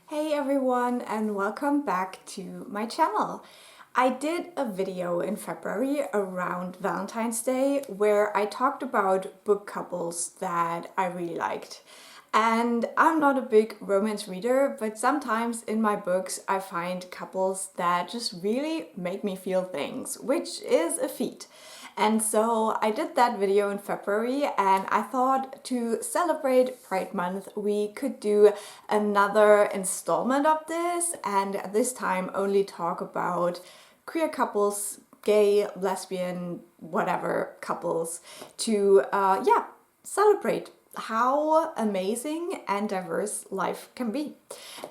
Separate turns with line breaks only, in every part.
Hey everyone, and welcome back to my channel. I did a video in February around Valentine's Day where I talked about book couples that I really liked. And I'm not a big romance reader, but sometimes in my books I find couples that just really make me feel things, which is a feat. And so I did that video in February, and I thought to celebrate Pride Month we could do another installment of this, and this time only talk about queer couples, gay, lesbian, whatever couples, to celebrate how amazing and diverse life can be.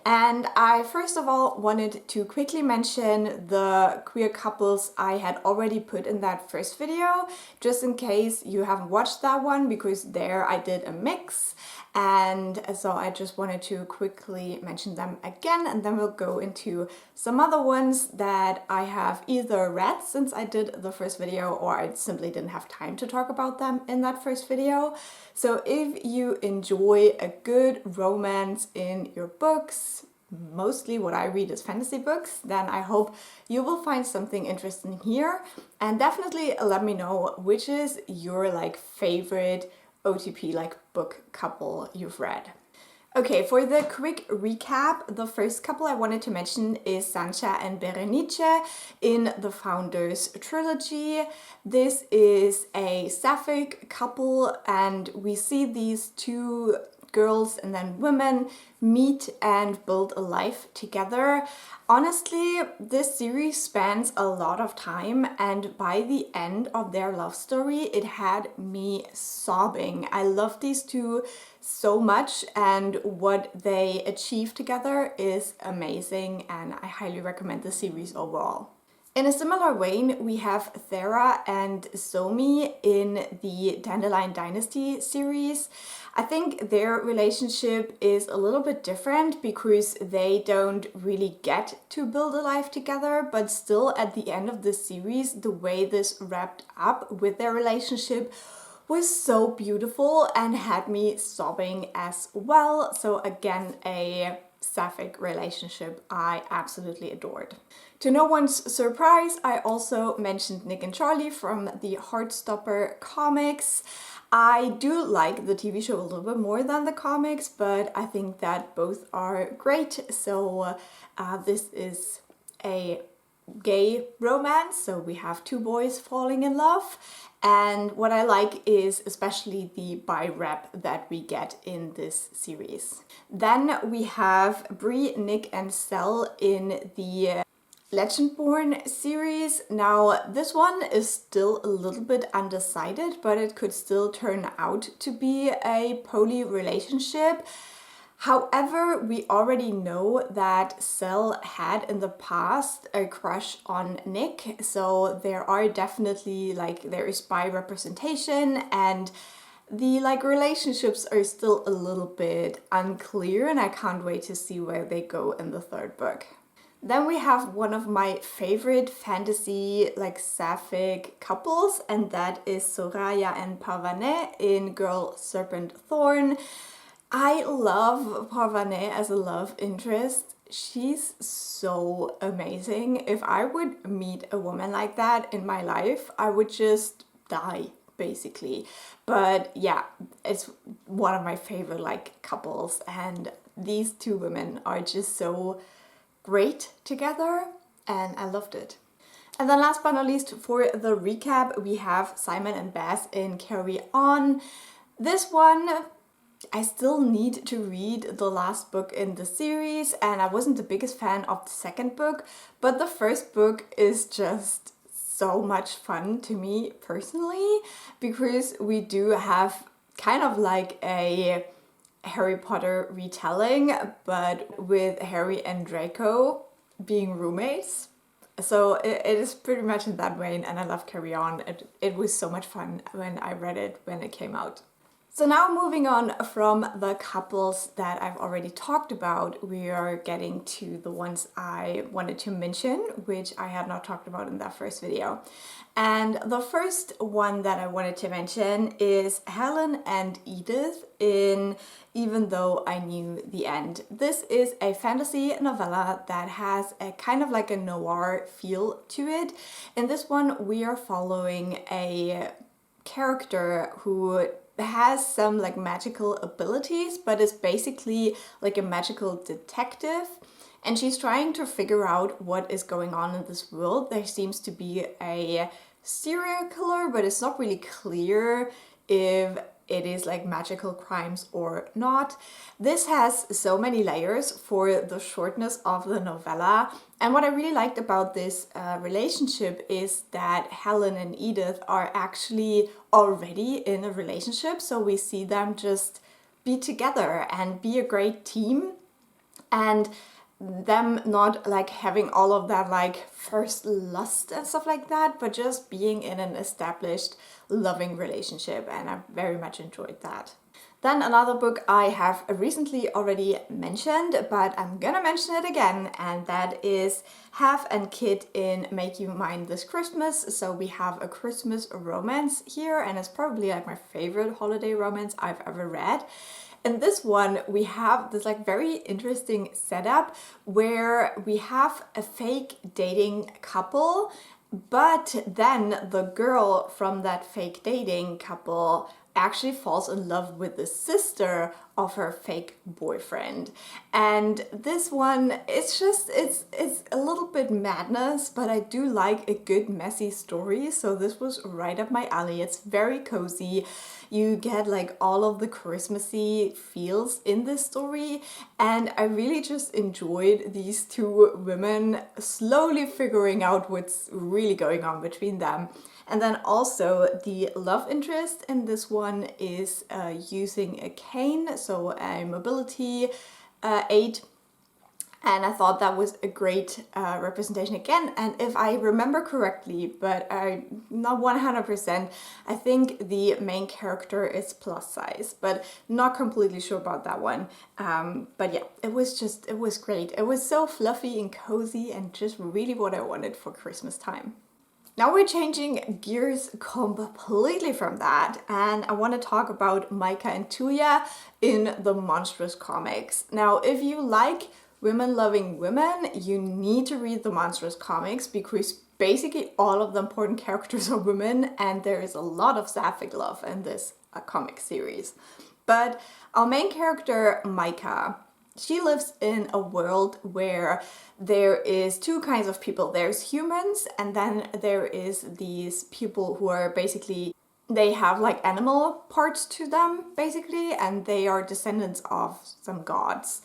And I first of all wanted to quickly mention the queer couples I had already put in that first video, just in case you haven't watched that one, because there I did a mix. And so I just wanted to quickly mention them again, and then we'll go into some other ones that I have either read since I did the first video, or I simply didn't have time to talk about them in that first video. So if you enjoy a good romance in your books, mostly what I read is fantasy books, then I hope you will find something interesting here. And definitely let me know which is your favorite OTP book couple you've read. Okay, for the quick recap, the first couple I wanted to mention is Sancha and Berenice in the Founders trilogy. This is a sapphic couple, and we see these two girls and then women meet and build a life together. Honestly, this series spans a lot of time, and by the end of their love story, it had me sobbing. I love these two so much, and what they achieve together is amazing, and I highly recommend the series overall. In a similar vein, we have Thera and Somi in the Dandelion Dynasty series. I think their relationship is a little bit different because they don't really get to build a life together, but still at the end of the series, the way this wrapped up with their relationship was so beautiful and had me sobbing as well. So again, a sapphic relationship I absolutely adored. To no one's surprise, I also mentioned Nick and Charlie from the Heartstopper comics. I do like the TV show a little bit more than the comics, but I think that both are great. So this is a gay romance, so we have two boys falling in love. And what I like is especially the bi-rep that we get in this series. Then we have Bree, Nick and Sel in the Legendborn series. Now this one is still a little bit undecided, but it could still turn out to be a poly relationship. However, we already know that Sel had in the past a crush on Nick, so there are definitely there is bi representation, and the relationships are still a little bit unclear, and I can't wait to see where they go in the third book. Then we have one of my favorite fantasy sapphic couples, and that is Soraya and Parvane in Girl, Serpent, Thorn. I love Parvane as a love interest. She's so amazing. If I would meet a woman like that in my life, I would just die, basically. But yeah, it's one of my favorite couples, and these two women are just so great together, and I loved it. And then last but not least, for the recap, we have Simon and Baz in Carry On. This one, I still need to read the last book in the series, and I wasn't the biggest fan of the second book, but the first book is just so much fun to me personally, because we do have kind of a Harry Potter retelling, but with Harry and Draco being roommates. So it is pretty much in that vein, and I love Carry On. It was so much fun when I read it when it came out. So now moving on from the couples that I've already talked about, we are getting to the ones I wanted to mention, which I had not talked about in that first video. And the first one that I wanted to mention is Helen and Edith in Even Though I Knew the End. This is a fantasy novella that has a kind of like a noir feel to it. In this one, we are following a character who has some like magical abilities, but is basically like a magical detective, and she's trying to figure out what is going on in this world. There seems to be a serial killer, but it's not really clear if it is like magical crimes or not. This has so many layers for the shortness of the novella. And what I really liked about this relationship is that Helen and Edith are actually already in a relationship. So we see them just be together and be a great team, and them not like having all of that like first lust and stuff like that, but just being in an established loving relationship, and I very much enjoyed that. Then another book I have recently already mentioned, but I'm gonna mention it again, and that is Have and Kid in Make You Mine This Christmas. So we have a Christmas romance here, and it's probably like my favorite holiday romance I've ever read. In this one, we have this like very interesting setup where we have a fake dating couple, but then the girl from that fake dating couple actually falls in love with the sister of her fake boyfriend. And this one, it's a little bit madness, but I do like a good messy story, so this was right up my alley. It's very cozy. You get like all of the Christmassy feels in this story, and I really just enjoyed these two women slowly figuring out what's really going on between them. And then also the love interest in this one is using a cane, so a mobility aid. And I thought that was a great representation again. And if I remember correctly, but I'm not 100%, I think the main character is plus size, but not completely sure about that one. But yeah, it was great. It was so fluffy and cozy and just really what I wanted for Christmas time. Now we're changing gears completely from that, and I want to talk about Micah and Tuya in the Monstress comics. Now, if you like women loving women, you need to read the Monstress comics because basically all of the important characters are women, and there is a lot of sapphic love in this comic series. But our main character, Micah, she lives in a world where there is two kinds of people. There's humans, and then there is these people who are basically, they have like animal parts to them basically, and they are descendants of some gods.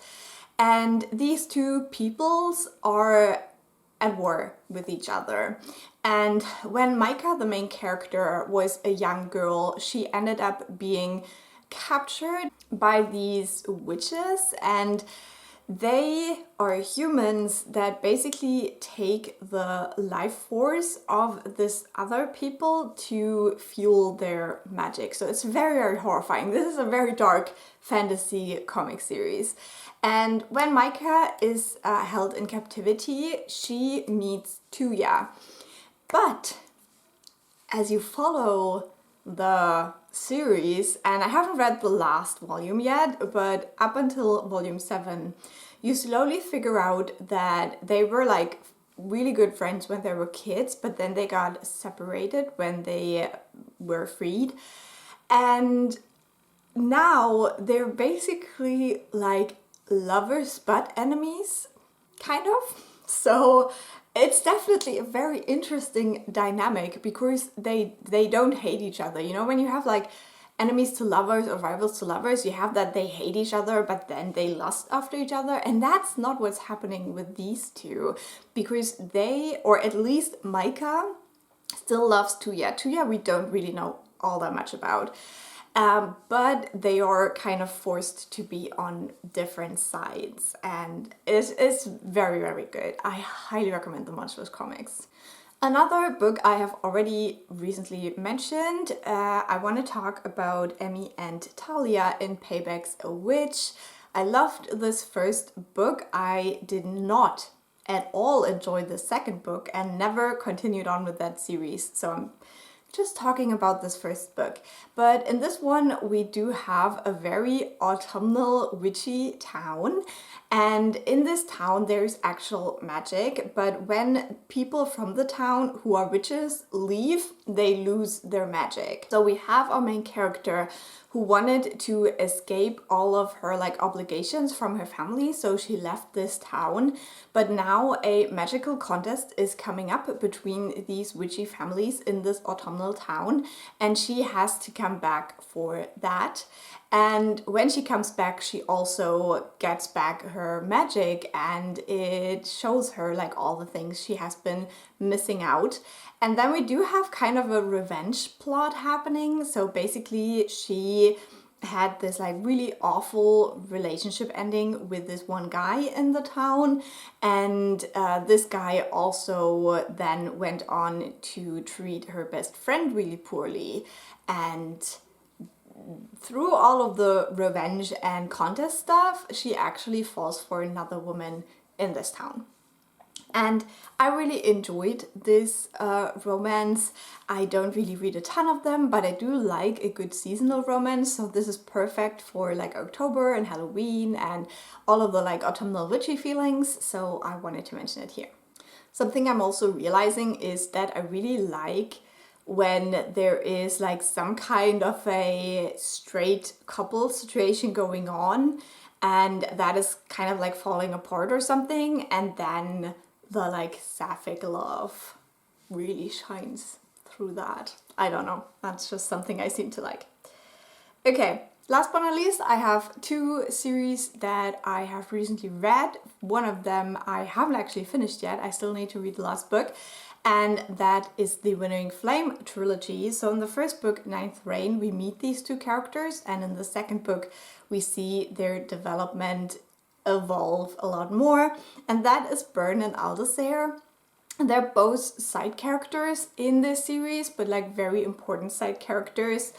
And these two peoples are at war with each other. And when Micah, the main character, was a young girl, she ended up being captured by these witches, and they are humans that basically take the life force of this other people to fuel their magic. So it's very, very horrifying. This is a very dark fantasy comic series. And when Micah is held in captivity, she meets Tuya. But as you follow the series, and I haven't read the last volume yet, but up until volume 7, you slowly figure out that they were like really good friends when they were kids, but then they got separated when they were freed. And now they're basically like lovers but enemies, kind of. So it's definitely a very interesting dynamic because they don't hate each other. You know, when you have like enemies to lovers or rivals to lovers, you have that they hate each other but then they lust after each other, and that's not what's happening with these two, because they, or at least Micah, still loves Tuya. Tuya we don't really know all that much about. But they are kind of forced to be on different sides, and it's very, very good. I highly recommend the Monstress comics. Another book I have already recently mentioned, I want to talk about Emmy and Talia in Payback's A Witch. I loved this first book. I did not at all enjoy the second book and never continued on with that series. So I'm just talking about this first book. But in this one, we do have a very autumnal, witchy town. And in this town, there's actual magic. But when people from the town who are witches leave, they lose their magic. So we have our main character who wanted to escape all of her obligations from her family, so she left this town. But now a magical contest is coming up between these witchy families in this autumnal town, and she has to come back for that. And when she comes back, she also gets back her magic, and it shows her all the things she has been missing out. And then we do have kind of a revenge plot happening. So basically she had this really awful relationship ending with this one guy in the town, and this guy also then went on to treat her best friend really poorly. And through all of the revenge and contest stuff, she actually falls for another woman in this town. And I really enjoyed this romance. I don't really read a ton of them, but I do like a good seasonal romance. So this is perfect for October and Halloween and all of the autumnal witchy feelings. So I wanted to mention it here. Something I'm also realizing is that I really like when there is some kind of a straight couple situation going on, and that is kind of falling apart or something, and then the sapphic love really shines through that. I don't know, that's just something I seem to like. Okay, last but not least, I have two series that I have recently read. One of them I haven't actually finished yet, I still need to read the last book, and that is the Winnowing Flame trilogy. So in the first book, Ninth Reign, we meet these two characters, and in the second book we see their development evolve a lot more, and that is Byrne and Aldasair. They're both side characters in this series, but very important side characters,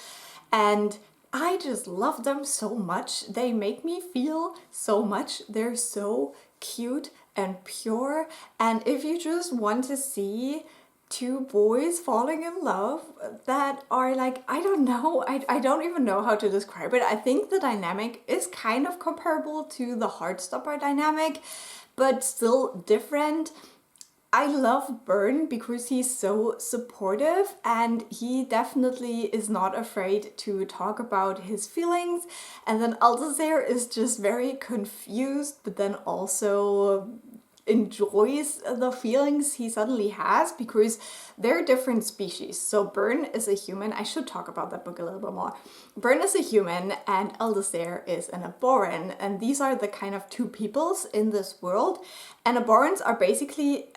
and I just love them so much. They make me feel so much. They're so cute and pure, and if you just want to see two boys falling in love that are I don't know, I don't even know how to describe it. I think the dynamic is kind of comparable to the Heartstopper dynamic, but still different. I love Byrne because he's so supportive, and he definitely is not afraid to talk about his feelings. And then Aldasair is just very confused, but then also enjoys the feelings he suddenly has because they're different species. So Byrne is a human. I should talk about that book a little bit more. Byrne is a human and Aldasair is an Aboran, and these are the kind of two peoples in this world. And Aborans are basically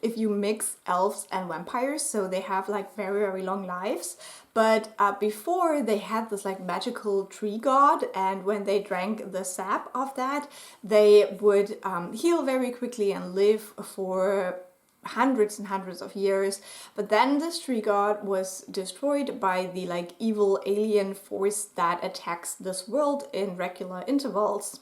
if you mix elves and vampires, so they have very, very long lives. But before, they had this magical tree god, and when they drank the sap of that, they would heal very quickly and live for hundreds and hundreds of years. But then this tree god was destroyed by the evil alien force that attacks this world in regular intervals.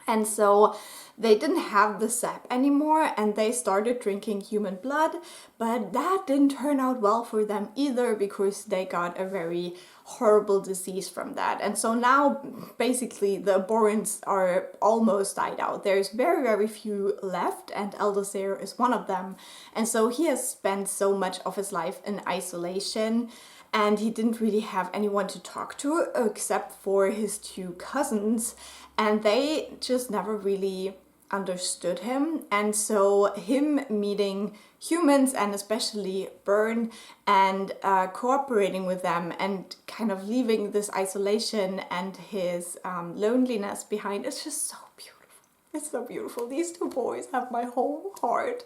And so they didn't have the sap anymore, and they started drinking human blood, but that didn't turn out well for them either because they got a very horrible disease from that. And so now basically the Aborans are almost died out. There's very, very few left, and Aldasair is one of them. And so he has spent so much of his life in isolation, and he didn't really have anyone to talk to except for his two cousins, and they just never really understood him. And so him meeting humans, and especially Byrne, and cooperating with them and kind of leaving this isolation and his loneliness behind, it's just so beautiful. It's so beautiful. These two boys have my whole heart.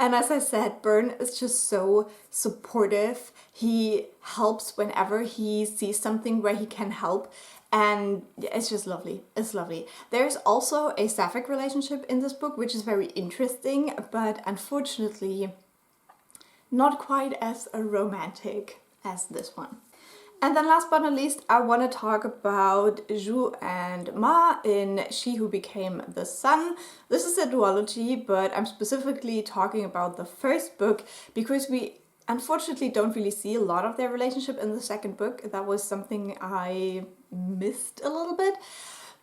And as I said, Byrne is just so supportive. He helps whenever he sees something where he can help. And it's just lovely. It's lovely. There's also a sapphic relationship in this book, which is very interesting, but unfortunately not quite as romantic as this one. And then last but not least, I want to talk about Zhu and Ma in She Who Became the Sun. This is a duology, but I'm specifically talking about the first book because we unfortunately don't really see a lot of their relationship in the second book. That was something I missed a little bit.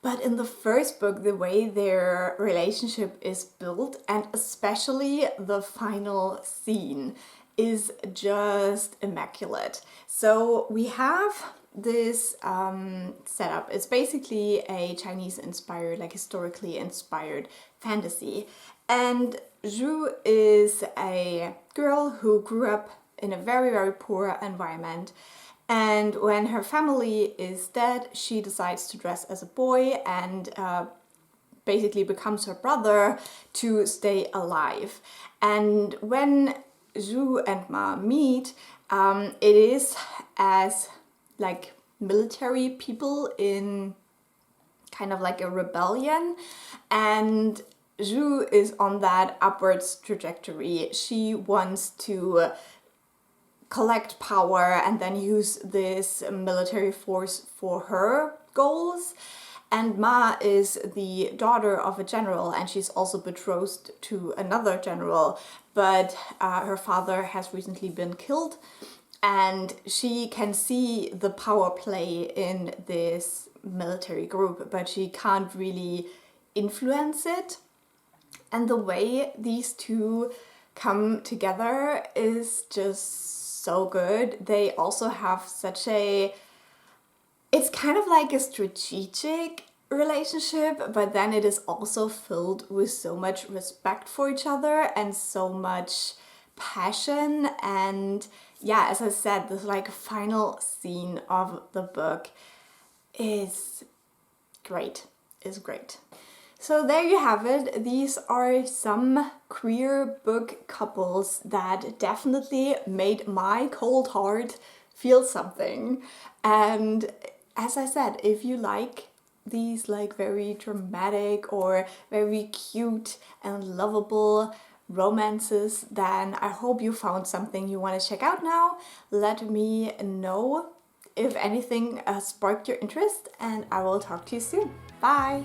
But in the first book, the way their relationship is built, and especially the final scene, is just immaculate. So we have this setup. It's basically a Chinese inspired, like historically inspired fantasy. And Zhu is a girl who grew up in a very, very poor environment. And when her family is dead, she decides to dress as a boy and basically becomes her brother to stay alive. And when Zhu and Ma meet, it is as like military people in kind of like a rebellion, and Zhu is on that upwards trajectory. She wants to collect power and then use this military force for her goals. And Ma is the daughter of a general, and she's also betrothed to another general, but her father has recently been killed, and she can see the power play in this military group, but she can't really influence it. And the way these two come together is just so good. They also have such a... It's kind of like a strategic relationship, but then it is also filled with so much respect for each other and so much passion. And yeah, as I said, this like final scene of the book is great. So there you have it. These are some queer book couples that definitely made my cold heart feel something. And as I said, if you like these like very dramatic or very cute and lovable romances, then I hope you found something you want to check out now. Let me know if anything sparked your interest, and I will talk to you soon. Bye!